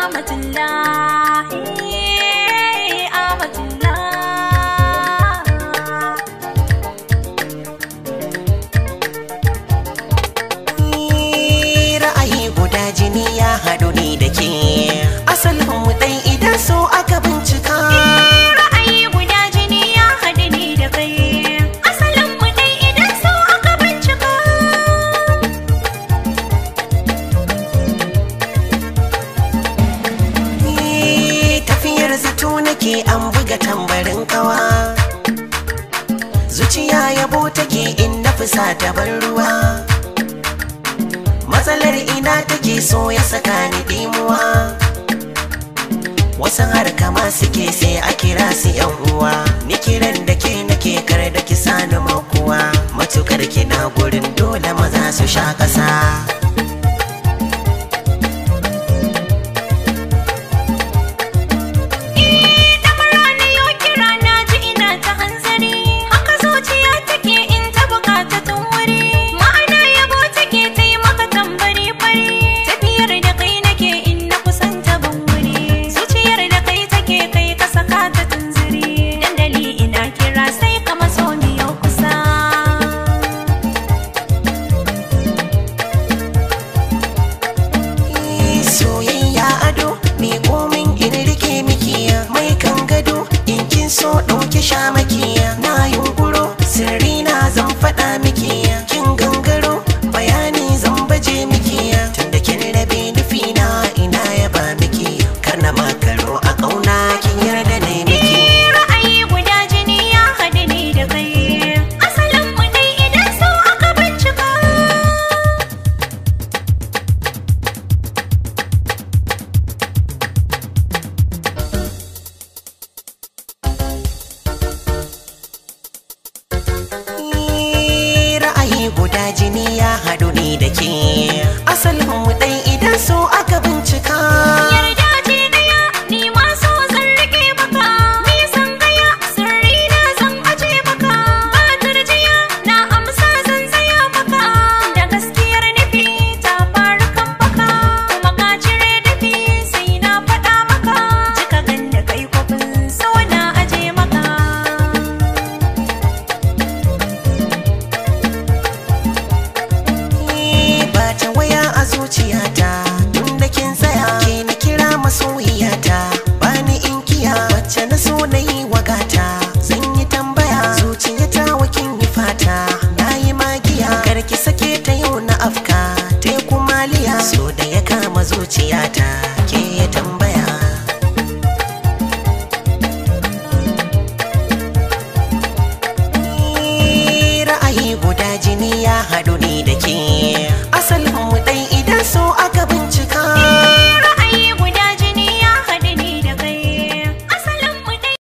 Amatullah, Amatullah. Ra'ayi guda jini ya haɗu ni da ke, asalin mu ɗai idan so aka bincika. Ra'ayi guda jini ya haɗu ni da kai, asalin mu ɗai idan so aka bincika. Tafiyar zato nake an buga tambarin kawa, zuciya yabo take in na fusata ban ruwa. Matsalar ina take so ya saka ni dimuwa, wasu har kama suke sai a kira su yan uwa. Ni kiran da ke nake kar da ki sani makuwa, matukar kina gurin dole maza su sha ƙasa. So ɗauki shamakiya na yunkuro, sirri na zan faɗa miki, kin gangaro bayani zan baje miki, tunda kin rabe nufi na ina yaba miki, kar na makaro a ƙauna kin yarda ne miki. Ra'ayi guda jini ya haɗu ni da kai, asalin mu dai idan so aka bincika. Guda jini ya haɗu ni da ke,